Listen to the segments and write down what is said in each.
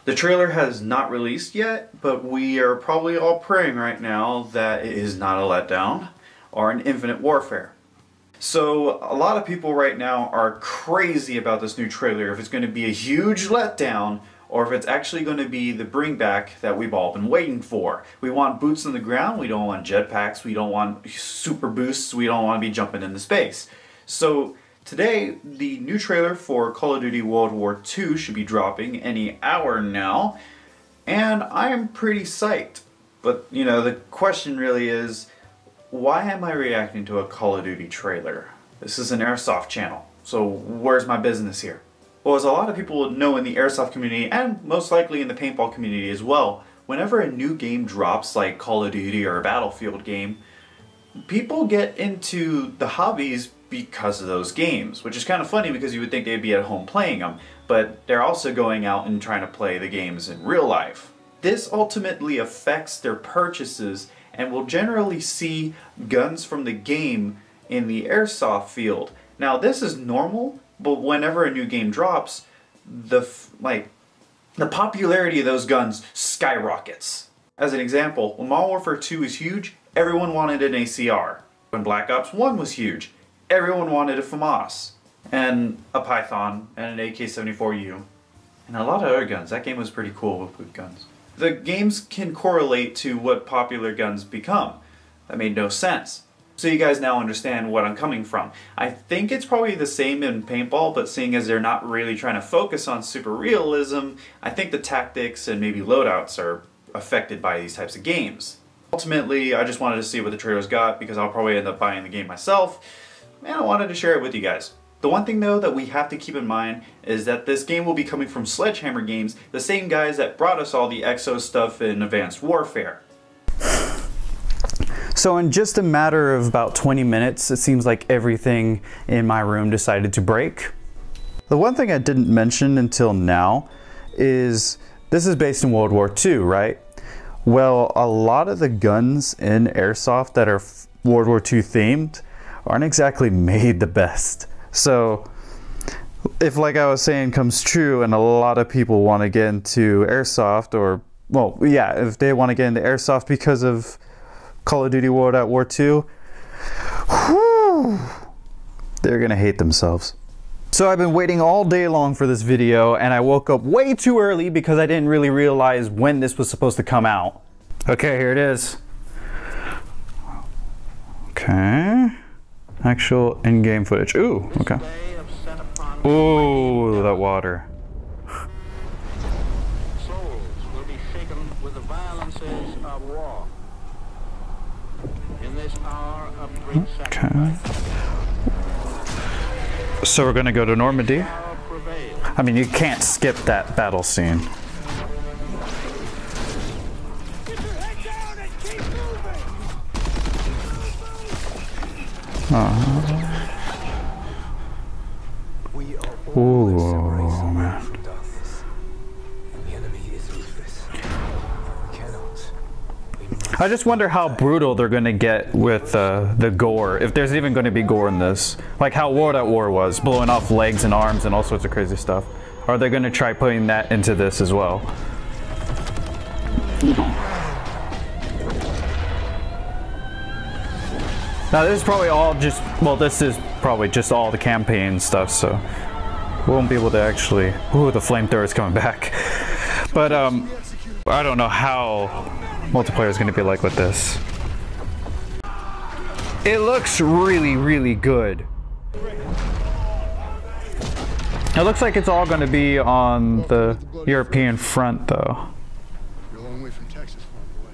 The trailer has not released yet, but we are probably all praying right now that it is not a letdown or an infinite warfare. So a lot of people right now are crazy about this new trailer, if it's going to be a huge letdown or if it's actually going to be the bring back that we've all been waiting for. We want boots on the ground, we don't want jetpacks, we don't want super boosts, we don't want to be jumping into space. So today, the new trailer for Call of Duty World War II should be dropping any hour now, and I am pretty psyched. But, you know, the question really is, why am I reacting to a Call of Duty trailer? This is an Airsoft channel, so where's my business here? Well, as a lot of people know in the Airsoft community, and most likely in the paintball community as well, whenever a new game drops like Call of Duty or a Battlefield game, people get into the hobbies because of those games, which is kind of funny because you would think they'd be at home playing them, but they're also going out and trying to play the games in real life. This ultimately affects their purchases and will generally see guns from the game in the Airsoft field. Now this is normal, but whenever a new game drops, the popularity of those guns skyrockets. As an example, when Modern Warfare 2 was huge, everyone wanted an ACR. When Black Ops 1 was huge, everyone wanted a FAMAS, and a Python, and an AK-74U, and a lot of other guns. That game was pretty cool with guns. The games can correlate to what popular guns become. That made no sense. So you guys now understand what I'm coming from. I think it's probably the same in paintball, but seeing as they're not really trying to focus on super realism, I think the tactics and maybe loadouts are affected by these types of games. Ultimately, I just wanted to see what the trailer's got because I'll probably end up buying the game myself, and I wanted to share it with you guys. The one thing though that we have to keep in mind is that this game will be coming from Sledgehammer Games, the same guys that brought us all the EXO stuff in Advanced Warfare. So in just a matter of about 20 minutes, it seems like everything in my room decided to break. The one thing I didn't mention until now is this is based in World War II, right? Well, a lot of the guns in Airsoft that are World War II themed aren't exactly made the best. So if, like I was saying, comes true and a lot of people want to get into Airsoft, or, well, yeah, if they want to get into Airsoft because of Call of Duty World at War II, whew, they're gonna hate themselves. So I've been waiting all day long for this video, and I woke up way too early because I didn't really realize when this was supposed to come out. Okay, here it is. Okay. Actual in-game footage. Ooh, okay. Ooh, that water. Souls will be shaken with the violences of war. In this hour of great sacrifice. So we're gonna go to Normandy. I mean, you can't skip that battle scene. Ooh, man. I just wonder how brutal they're going to get with the gore, if there's even going to be gore in this. Like how World at War was, blowing off legs and arms and all sorts of crazy stuff. Are they going to try putting that into this as well? Now this is probably all just, well, this is probably just all the campaign stuff, so we won't be able to actually, ooh, the flamethrower is coming back. But I don't know how multiplayer is going to be like with this. It looks really, really good. It looks like it's all going to be on the European front though. You're a long way from Texas, far away.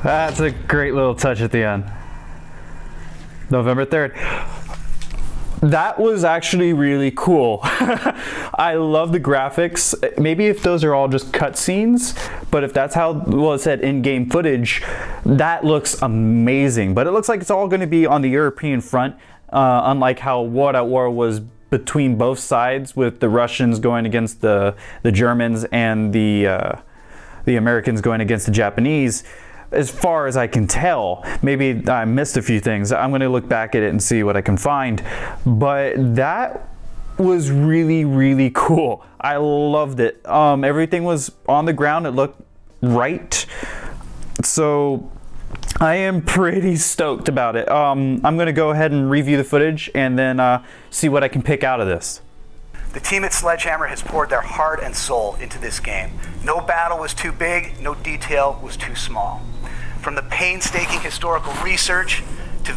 That's a great little touch at the end. November 3rd. That was actually really cool. I love the graphics. Maybe if those are all just cutscenes, but if that's how, well, it said in-game footage, that looks amazing. But it looks like it's all going to be on the European front, unlike how World at War was between both sides, with the Russians going against the Germans and the Americans going against the Japanese. As far as I can tell, maybe I missed a few things. I'm going to look back at it and see what I can find. But that was really, really cool. I loved it. Everything was on the ground. It looked right. So I am pretty stoked about it. I'm going to go ahead and review the footage and then see what I can pick out of this. The team at Sledgehammer has poured their heart and soul into this game. No battle was too big, no detail was too small. From the painstaking historical research to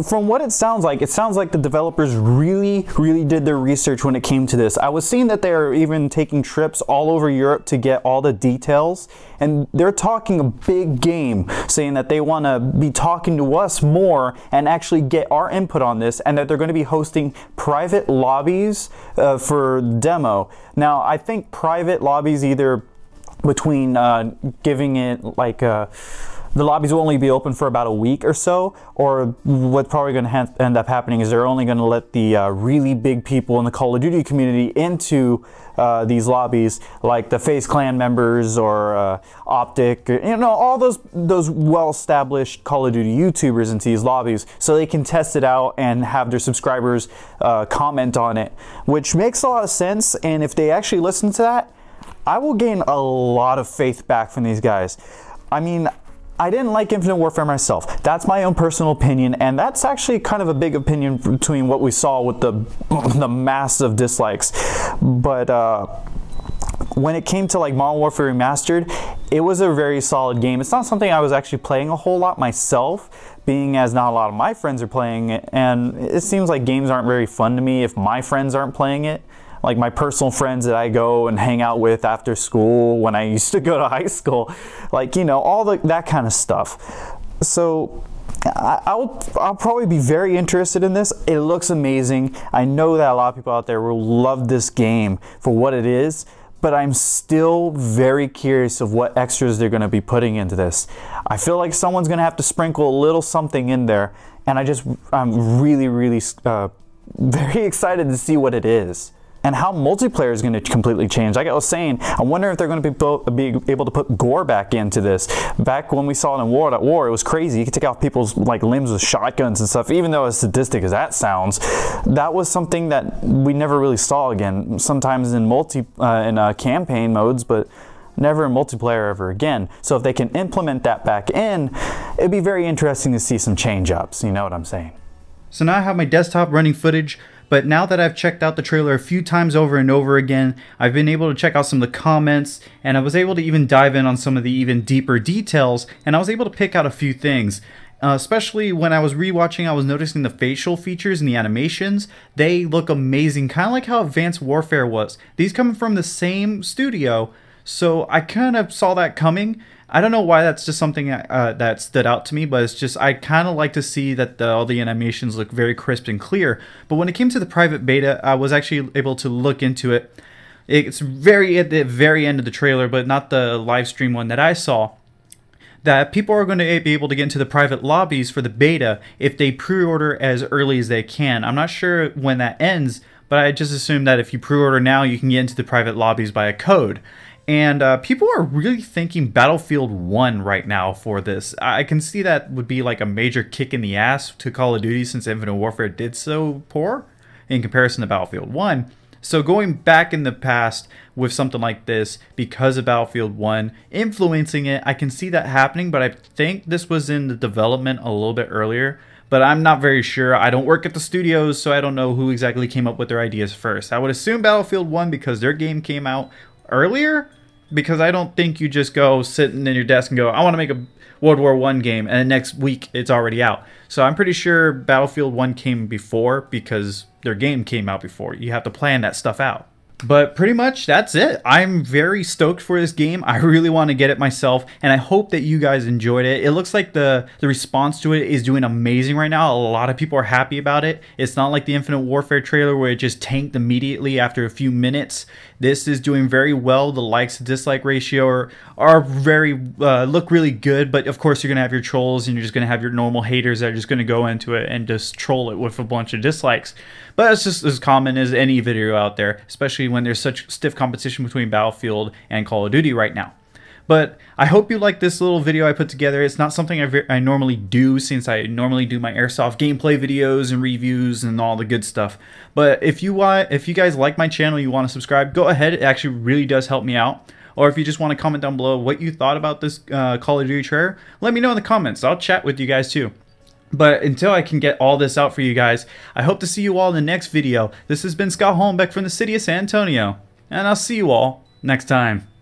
From what it sounds like the developers really did their research when it came to this. I was seeing that they're even taking trips all over Europe to get all the details, and they're talking a big game, saying that they want to be talking to us more and actually get our input on this, and that they're going to be hosting private lobbies for demo. Now, I think private lobbies either between giving it like the lobbies will only be open for about a week or so, or what's probably going to end up happening is they're only going to let the really big people in the Call of Duty community into these lobbies, like the FaZe Clan members or Optic, or, you know, all those well-established Call of Duty YouTubers into these lobbies, so they can test it out and have their subscribers comment on it, which makes a lot of sense. And if they actually listen to that, I will gain a lot of faith back from these guys. I mean, I didn't like Infinite Warfare myself. That's my own personal opinion, and that's actually kind of a big opinion between what we saw with the massive dislikes. But when it came to like Modern Warfare Remastered, it was a very solid game. It's not something I was actually playing a whole lot myself, being as not a lot of my friends are playing it, and it seems like games aren't very fun to me if my friends aren't playing it. Like my personal friends that I go and hang out with after school when I used to go to high school, like, you know, all that kind of stuff. So I'll probably be very interested in this. It looks amazing. I know that a lot of people out there will love this game for what it is, but I'm still very curious of what extras they're going to be putting into this. I feel like someone's going to have to sprinkle a little something in there, and I'm really very excited to see what it is. And how multiplayer is going to completely change. Like I was saying, I wonder if they're going to be able to put gore back into this. Back when we saw it in World at War, it was crazy. You could take off people's like limbs with shotguns and stuff. Even though as sadistic as that sounds, that was something that we never really saw again. Sometimes in campaign modes, but never in multiplayer ever again. So if they can implement that back in, it'd be very interesting to see some change ups. You know what I'm saying? So now I have my desktop running footage. But now that I've checked out the trailer a few times over and over again, I've been able to check out some of the comments, and I was able to even dive in on some of the even deeper details, and I was able to pick out a few things. Especially when I was rewatching, I was noticing the facial features and the animations. They look amazing, kind of like how Advanced Warfare was. These come from the same studio, so I kind of saw that coming. I don't know why that's just something that stood out to me, but it's just I kind of like to see that all the animations look very crisp and clear. But when it came to the private beta, I was actually able to look into it. It's very at the very end of the trailer, but not the live stream one that I saw, that people are going to be able to get into the private lobbies for the beta if they pre-order as early as they can. I'm not sure when that ends, but I just assume that if you pre-order now, you can get into the private lobbies by a code. And people are really thinking Battlefield 1 right now for this. I can see that would be like a major kick in the ass to Call of Duty since Infinite Warfare did so poor in comparison to Battlefield 1. So going back in the past with something like this because of Battlefield 1 influencing it, I can see that happening, but I think this was in the development a little bit earlier. But I'm not very sure. I don't work at the studios, so I don't know who exactly came up with their ideas first. I would assume Battlefield 1 because their game came out earlier, because I don't think you just go sitting in your desk and go, I want to make a World War I game, and the next week it's already out. So I'm pretty sure Battlefield 1 came before because their game came out before. You have to plan that stuff out. But pretty much that's it. I'm very stoked for this game. I really want to get it myself, and I hope that you guys enjoyed it. It looks like the response to it is doing amazing right now. A lot of people are happy about it. It's not like the Infinite Warfare trailer where it just tanked immediately after a few minutes. This is doing very well. The likes to dislike ratio are very look really good, but of course you're gonna have your trolls and you're just gonna have your normal haters that are just gonna go into it and just troll it with a bunch of dislikes. But it's just as common as any video out there, especially when there's such stiff competition between Battlefield and Call of Duty right now. But I hope you like this little video I put together. It's not something I normally do, since I normally do my airsoft gameplay videos and reviews and all the good stuff. But if you guys like my channel, you want to subscribe, go ahead. It actually really does help me out. Or if you just want to comment down below what you thought about this Call of Duty trailer, let me know in the comments. I'll chat with you guys too. But until I can get all this out for you guys, I hope to see you all in the next video. This has been Scott Holmbeck from the city of San Antonio, and I'll see you all next time.